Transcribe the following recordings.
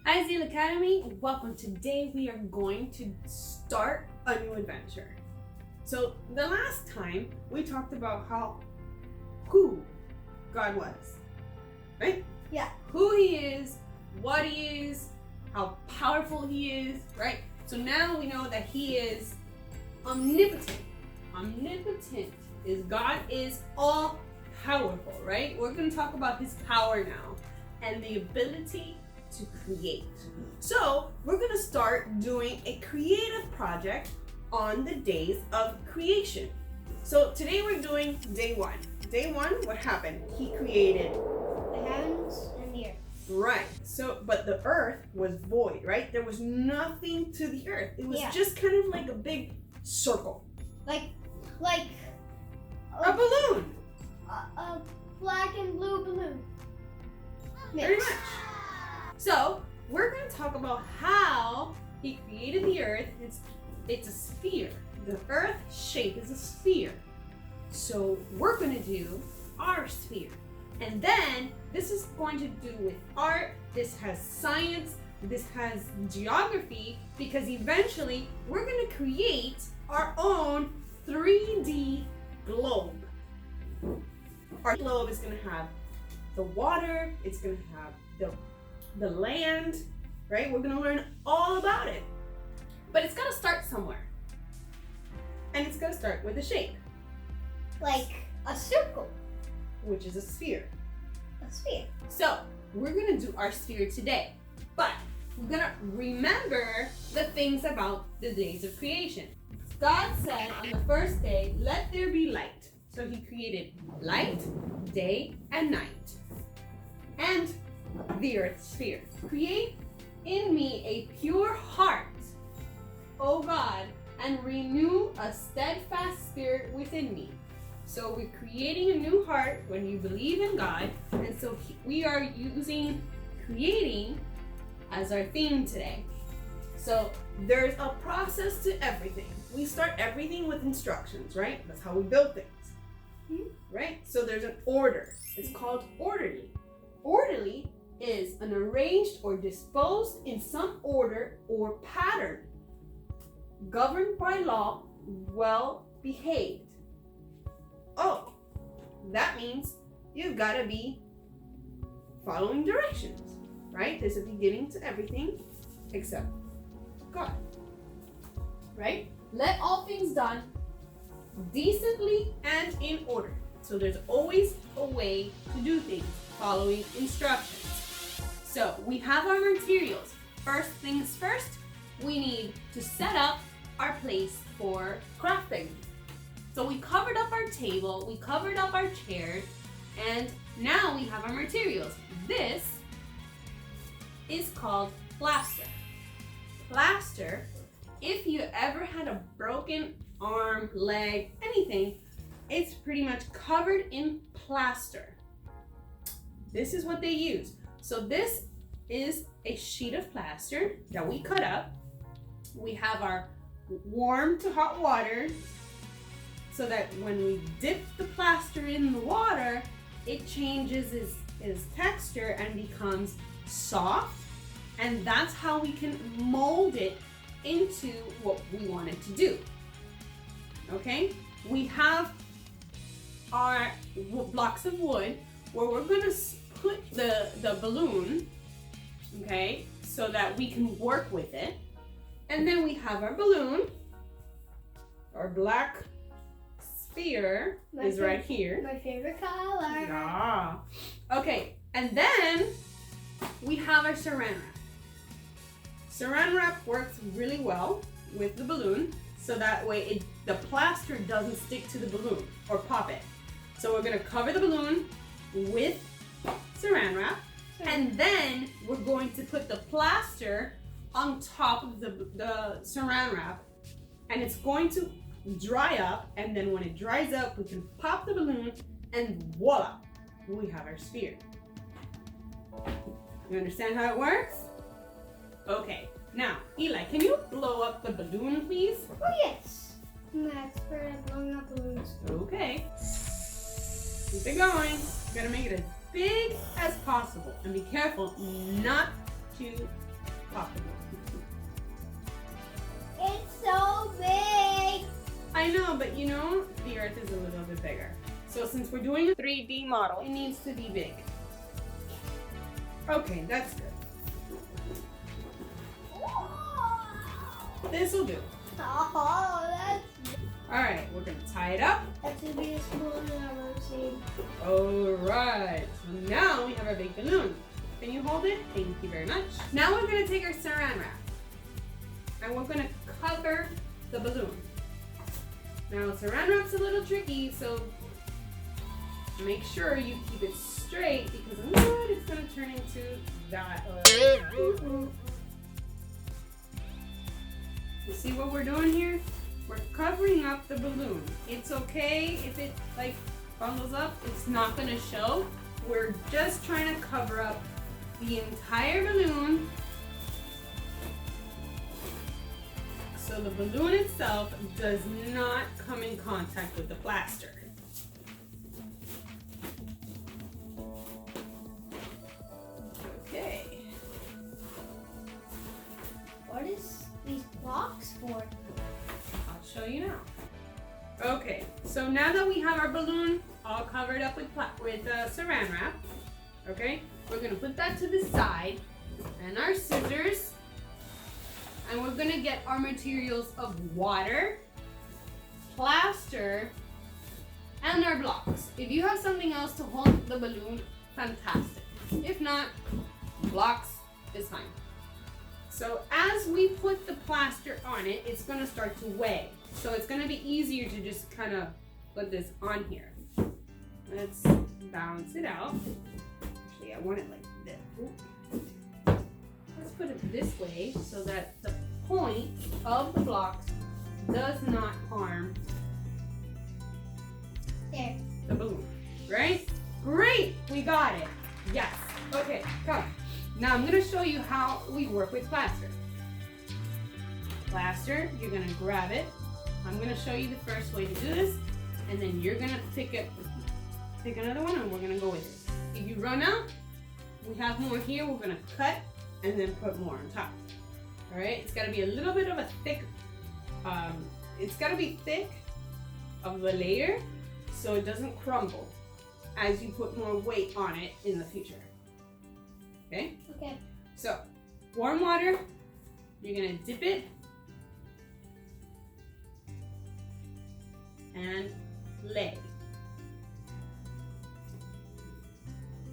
Hi Zeal Academy, welcome. Today we are going to start a new adventure. So the last time we talked about who God was, right? Yeah. Who he is, what he is, how powerful he is, right? So now we know that he is omnipotent. Omnipotent is God is all powerful, right? We're going to talk about his power now and the ability to create. So we're going to start doing a creative project on the days of creation. So today we're doing day one. Day one, what happened? He created The heavens and the earth. Right. So, but the earth was void, right? There was nothing to the earth. It was just kind of like a big circle. Like A balloon. a black and blue balloon. Very much. So, we're going to talk about how he created the earth. It's a sphere. The earth shape is a sphere. So, we're going to do our sphere. And then this is going to do with art, this has science, this has geography, because eventually we're going to create our own 3D globe. Our globe is going to have the water, it's going to have the land, right? We're going to learn all about it. But it's got to start somewhere. And it's going to start with a shape. Like a circle. Which is a sphere. A sphere. So, we're going to do our sphere today, but we're going to remember the things about the days of creation. God said on the first day, let there be light. So he created light, day, and night. And the earth's sphere. Create in me a pure heart, O God, and renew a steadfast spirit within me. So we're creating a new heart when you believe in God, and so we are using creating as our theme today. So there's a process to everything. We start everything with instructions, right? That's how we build things, right? So there's an order. It's called orderly. Orderly is an arranged or disposed in some order or pattern, governed by law, well behaved. Oh, that means you've got to be following directions, right? There's a beginning to everything except God, right? Let all things done decently and in order. So there's always a way to do things, following instructions. So we have our materials. First things first, we need to set up our place for crafting. So we covered up our table, we covered up our chairs, and now we have our materials. This is called plaster. Plaster, if you ever had a broken arm, leg, anything, it's pretty much covered in plaster. This is what they use. So this is a sheet of plaster that we cut up. We have our warm to hot water, so that when we dip the plaster in the water, it changes its texture and becomes soft. And that's how we can mold it into what we want it to do. Okay? We have our blocks of wood where we're gonna put the balloon, okay, so that we can work with it. And then we have our balloon, our black sphere is right here. My favorite color. Yeah. Okay, and then we have our saran wrap. Saran wrap works really well with the balloon, so that way the plaster doesn't stick to the balloon or pop it. So we're gonna cover the balloon with saran wrap, and then we're going to put the plaster on top of the saran wrap, and it's going to dry up, and then when it dries up, we can pop the balloon, and voila, we have our sphere. You understand how it works? Okay, now, Eli, can you blow up the balloon, please? Oh, yes. I'm an expert at blowing up balloons. Okay. Keep it going. You gotta make it as big as possible, and be careful not to pop the balloon. It's so big. I know, but you know, the Earth is a little bit bigger. So since we're doing a 3D model, it needs to be big. Okay, that's good. This will do. Oh, that's All right, we're gonna tie it up. that's the biggest balloon I've ever seen. All right, so now we have our big balloon. Can you hold it? Thank you very much. Now we're gonna take our saran wrap and we're gonna cover the balloon. Now saran wrap's a little tricky, so make sure you keep it straight because otherwise it's gonna turn into that. You see what we're doing here? We're covering up the balloon. It's okay if it like bundles up, it's not gonna show. We're just trying to cover up the entire balloon so the balloon itself does not come in contact with the plaster. Okay. What is these blocks for? I'll show you now. Okay, so now that we have our balloon all covered up with saran wrap, okay, we're gonna put that to the side and our scissors, and we're gonna get our materials of water, plaster, and our blocks. If you have something else to hold the balloon, fantastic. If not, blocks is fine. So as we put the plaster on it, it's gonna start to weigh. So it's gonna be easier to just kind of put this on here. Let's balance it out. Actually, I want it like this. Ooh. Let's put it this way so that the point of the blocks does not harm There. the balloon, right? Great, we got it. Yes. Okay, come. Now I'm gonna show you how we work with plaster. Plaster, you're gonna grab it. I'm gonna show you the first way to do this, and then you're gonna pick another one, and we're gonna go with it. If you run out, we have more here. We're gonna cut and then put more on top. All right. It's gotta be a little bit of a thick. It's gotta be thick of the layer, so it doesn't crumble as you put more weight on it in the future. Okay? Okay. So, warm water, you're gonna dip it and lay.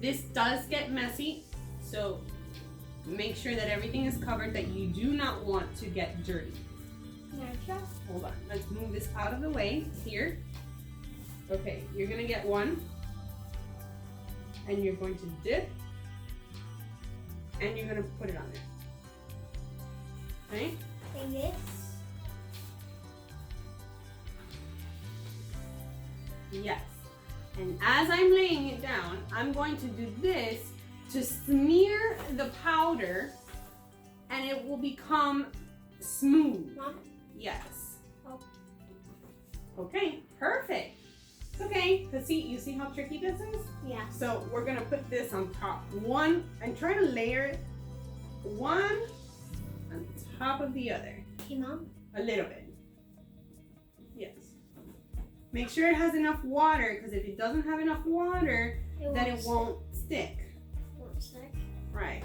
This does get messy, so make sure that everything is covered, that you do not want to get dirty. Hold on, let's move this out of the way here. Okay, you're gonna get one, and you're going to dip, and you're gonna put it on there. Okay? And this. Yes. And as I'm laying it down, I'm going to do this to smear the powder, and it will become smooth. Mom? Yes. Oh. Okay, perfect. It's okay, because you see how tricky this is? Yeah. So we're gonna put this on top. One, and try to layer it one on top of the other. Okay, Mom. A little bit. Yes. Make sure it has enough water, because if it doesn't have enough water, then it won't stick. Won't stick. Right.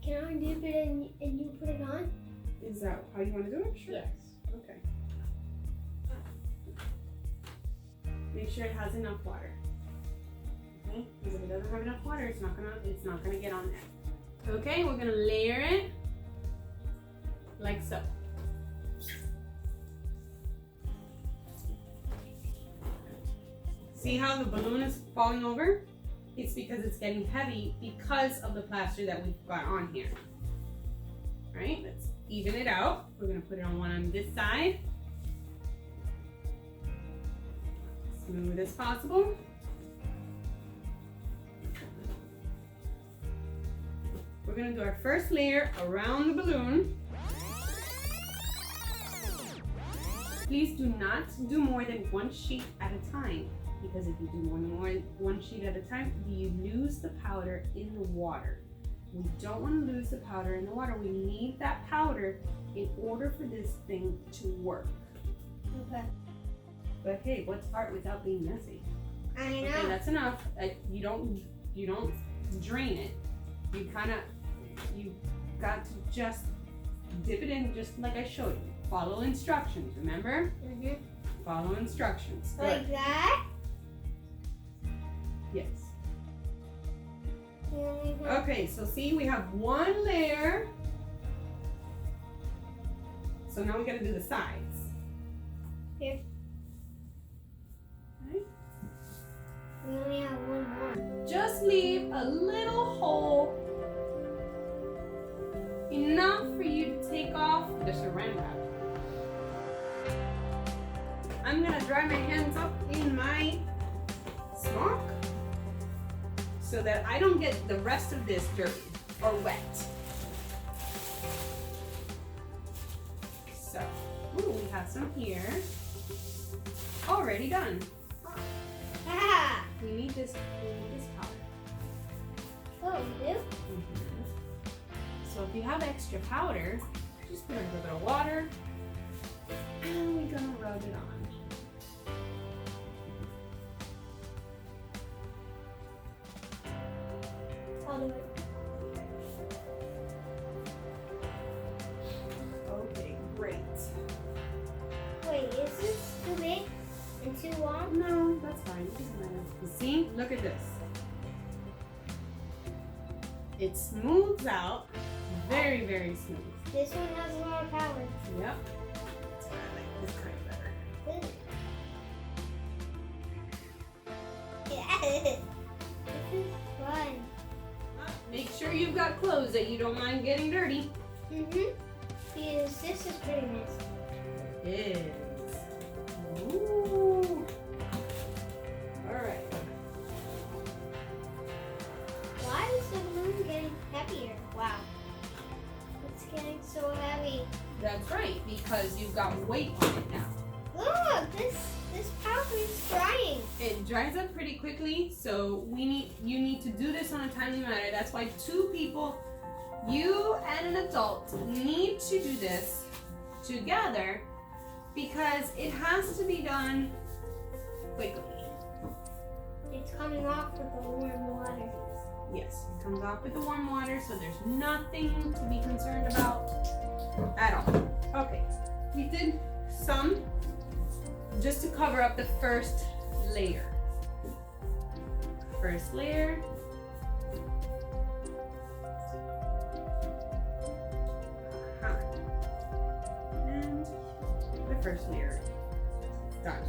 Can I dip it and you put it on? Is that how you want to do it? Sure. Yes. Okay. Make sure it has enough water. Okay? Because if it doesn't have enough water, it's not gonna get on there. Okay, we're gonna layer it like so. See how the balloon is falling over? It's because it's getting heavy because of the plaster that we've got on here. All right, let's even it out. We're gonna put it on one on this side. Smooth as possible. We're gonna do our first layer around the balloon. Please do not do more than one sheet at a time, because if you do more than one sheet at a time, you lose the powder in the water. We don't want to lose the powder in the water. We need that powder in order for this thing to work. Okay. But hey, what's art without being messy? I know. Okay, that's enough. You don't drain it. You got to just dip it in just like I showed you. Follow instructions, remember? Mhm. Follow instructions. Like that? Yes. Mhm. Okay, so see, we have one layer. So now we gotta do the sides. Here. Right? We only have one more. Just leave a little hole, enough for you to take off the saran wrap. I'm gonna dry my hands up in my smock so that I don't get the rest of this dirty or wet. So, ooh, we have some here. Already done. Ah! We need this powder. Oh, we do? So if you have extra powder, just put a little bit of water and we're gonna rub it on. I'll do it. Okay, great. Wait, is this too big and too long? No, that's fine. It doesn't matter. You see? Look at this. It smooths out very, very smooth. This one has a lot of power. Yep. That's why I like this kind better. Good. Yes. This is fun. Make sure you've got clothes that you don't mind getting dirty. Mhm. Because this is pretty messy. It is. Ooh. All right. Why is the balloon getting heavier? Wow. It's getting so heavy. That's right, because you've got weight on it now. Look, this powder is drying. It dries up pretty quickly, so you need to do this on a timely manner. That's why two people, you and an adult, need to do this together because it has to be done quickly. It's coming off with the warm water. Yes, it comes off with the warm water, so there's nothing to be concerned about at all. Okay, we did some just to cover up the first layer. First layer. And the first layer done.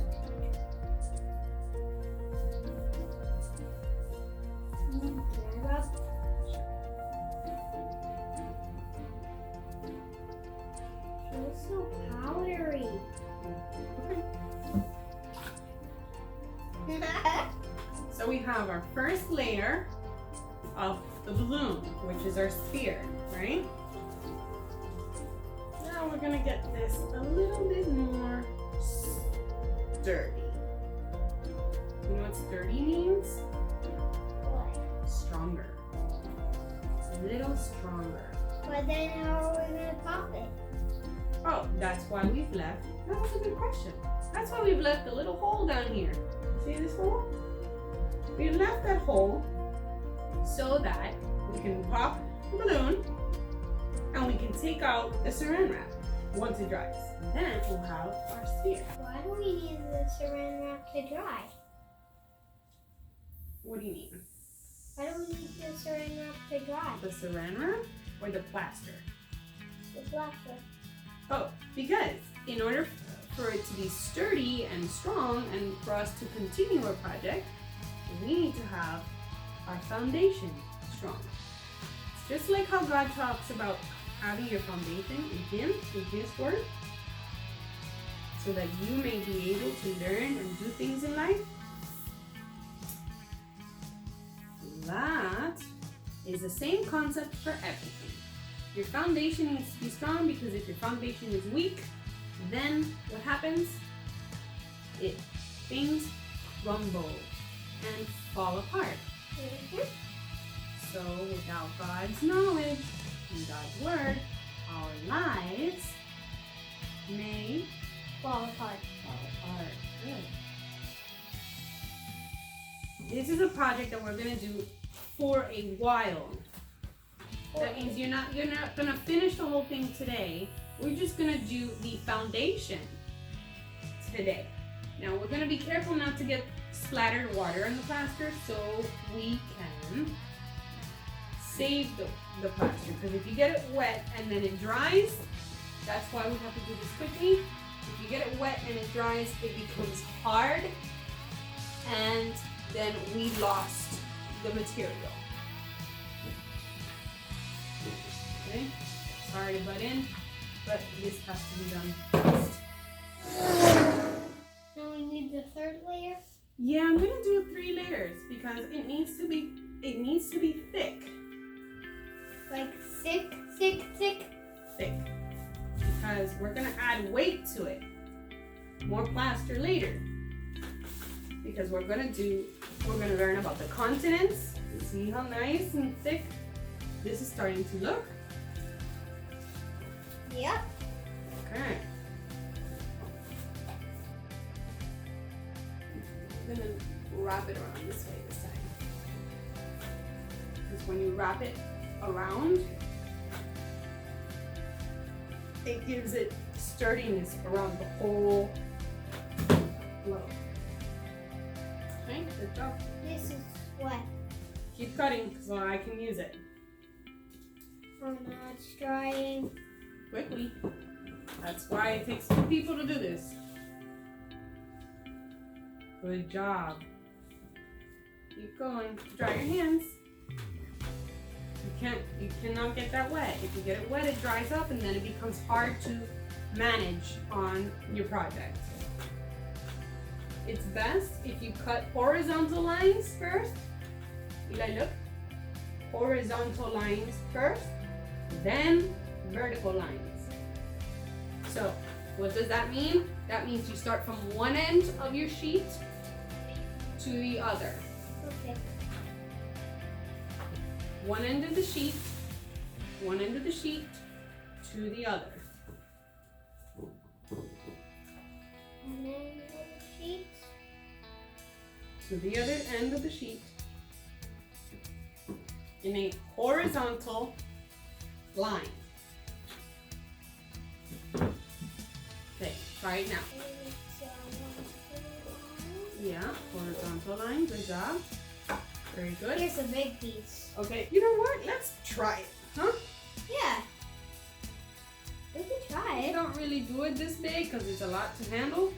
It's so powdery. So we have our first layer of the balloon, which is our sphere, right? Now we're gonna get this a little bit more sturdy. You know what sturdy means? What? Stronger. It's a little stronger. But then how are we gonna pop it? Oh, that's why we've left. That was a good question. That's why we've left a little hole down here. See this hole? We left that hole so that we can pop the balloon and we can take out the saran wrap once it dries. And then we'll have our sphere. Why do we need the saran wrap to dry? What do you mean? Why do we need the saran wrap to dry? The saran wrap or the plaster? The plaster. Oh, because in order for it to be sturdy and strong and for us to continue our project, we need to have our foundation strong. It's just like how God talks about having your foundation in Him, in His Word, so that you may be able to learn and do things in life. That is the same concept for everything. Your foundation needs to be strong because if your foundation is weak, then what happens? Things crumble and fall apart. Mhm. So with without God's knowledge and God's word, our lives may Fall apart. fall apart. Good. This is a project that we're gonna do for a while. That means you're not gonna finish the whole thing today. We're just gonna do the foundation today. Now we're gonna be careful not to get splattered water in the plaster so we can save the plaster. Because if you get it wet and then it dries, that's why we have to do this quickly. If you get it wet and it dries, it becomes hard and then we lost the material. Okay, sorry to butt in, but this has to be done first. Now we need the third layer. Yeah, I'm gonna do 3 layers because it needs to be thick. Like thick. Thick. Because we're gonna add weight to it. More plaster later. Because we're gonna learn about the continents. See how nice and thick this is starting to look? Yep. Okay. I'm gonna wrap it around this way this time. Because when you wrap it around, it gives it sturdiness around the whole globe. Okay, good job. This is wet. Keep cutting so I can use it. Oh no, it's drying. Quickly. That's why it takes 2 people to do this. Good job. Keep going. Dry your hands. You cannot get that wet. If you get it wet, it dries up and then it becomes hard to manage on your project. It's best if you cut horizontal lines first. Eli, look. Horizontal lines first, then vertical lines. So, what does that mean? That means you start from one end of your sheet to the other. Okay. One end of the sheet to the other. And then the sheet. To the other end of the sheet in a horizontal line. Okay, try it now. Yeah, horizontal line, good job. Very good. Here's a big piece. Okay, you know what? Let's try it, huh? Yeah. We can try I it. don't really do it this big because it's a lot to handle,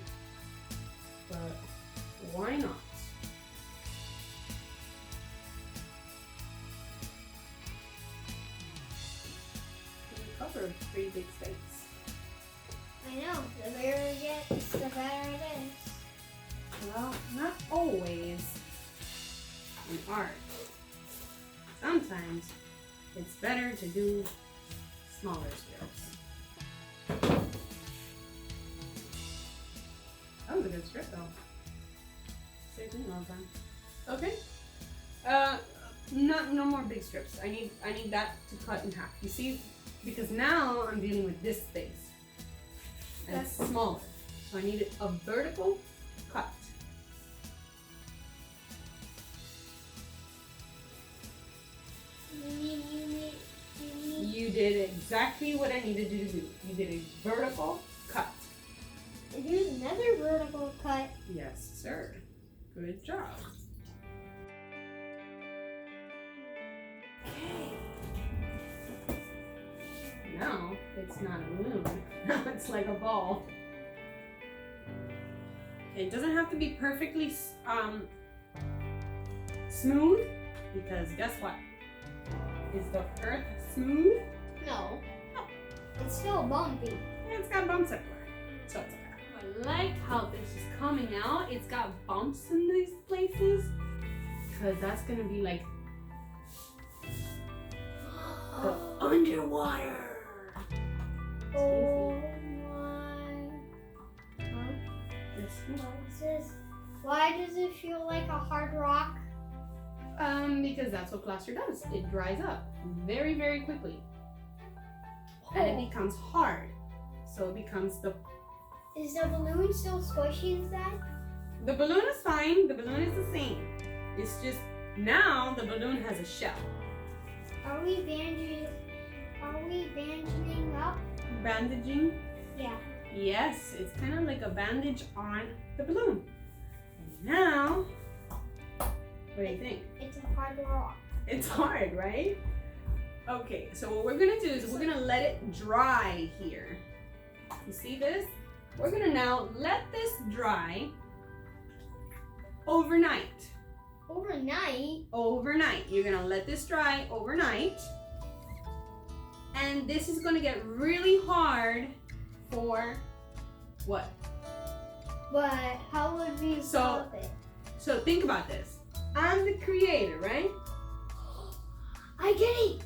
but why not? We covered a pretty big space. I know. The bigger it gets, the better it is. Well, not always in art. Sometimes it's better to do smaller strips. That was a good strip though. Same thing all the time. Okay. No more big strips. I need that to cut in half. You see, because now I'm dealing with this space. And it's smaller. So I need a vertical cut. You did exactly what I needed you to do. You did a vertical cut. Here's another vertical cut. Yes, sir. Good job. Okay. Now it's not a balloon. Now it's like a ball. It doesn't have to be perfectly smooth, because guess what? Is the earth smooth? No. It's still bumpy. Yeah, it's got bumps everywhere. So it's okay. I like how this is coming out. It's got bumps in these places, because that's going to be like the underwater. Oh my. Huh? Yes. What is this? Why does it feel like a hard rock? Because that's what plaster does. It dries up very, very quickly. And it becomes hard. So it becomes the... Is the balloon still squishy inside? The balloon is fine. The balloon is the same. It's just now the balloon has a shell. Are we bandaging up? Bandaging? Yeah. Yes, it's kind of like a bandage on the balloon. And now, what do you think? It's a hard rock. It's hard, right? Okay, so what we're gonna do is we're gonna let it dry here. You see this? We're gonna now let this dry overnight. Overnight? Overnight. You're gonna let this dry overnight. And this is gonna get really hard for what? But how would we stop it? So think about this. I'm the creator, right? I get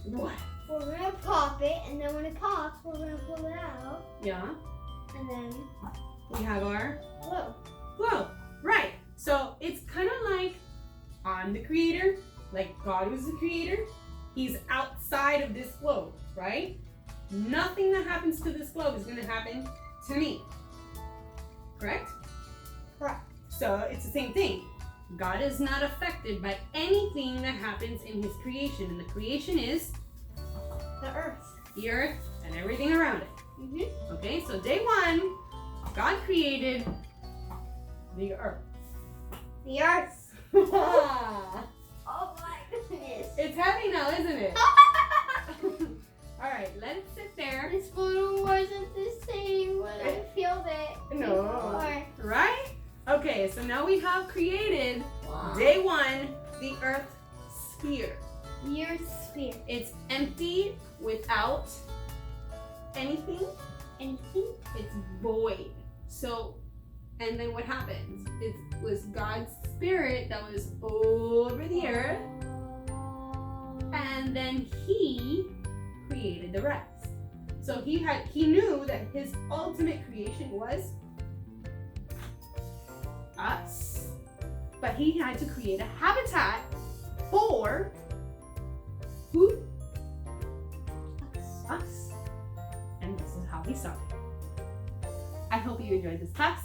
it! What? We're gonna pop it, and then when it pops, we're gonna pull it out, Yeah. and then We have our whoa. globe. Right. So it's kind of like I'm the creator, like God was the creator. He's outside of this globe, right? Nothing that happens to this globe is going to happen to me. Correct? Correct. So it's the same thing. God is not affected by anything that happens in his creation. And the creation is The Earth. the earth and everything around it. Mm-hmm. Okay, so day one, God created the earth. The Earth. It's Oh my goodness. heavy now, isn't it? All right, let it sit there. This balloon wasn't the same when I filled it. No. before. Right? Okay, so now we have created Wow. day one, the earth sphere. Your sphere. It's empty without anything. Anything? It's void. So, and then what happens? It was God's spirit that was over the earth, and then he created the rest. So he knew that his ultimate creation was us. But he had to create a habitat for who? Us. And this is how we started. I hope you enjoyed this class.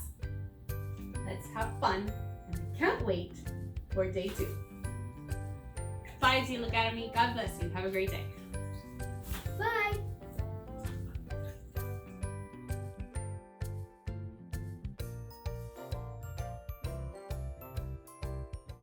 Let's have fun. And I can't wait for day 2. Bye, Zeal Academy. God bless you. Have a great day.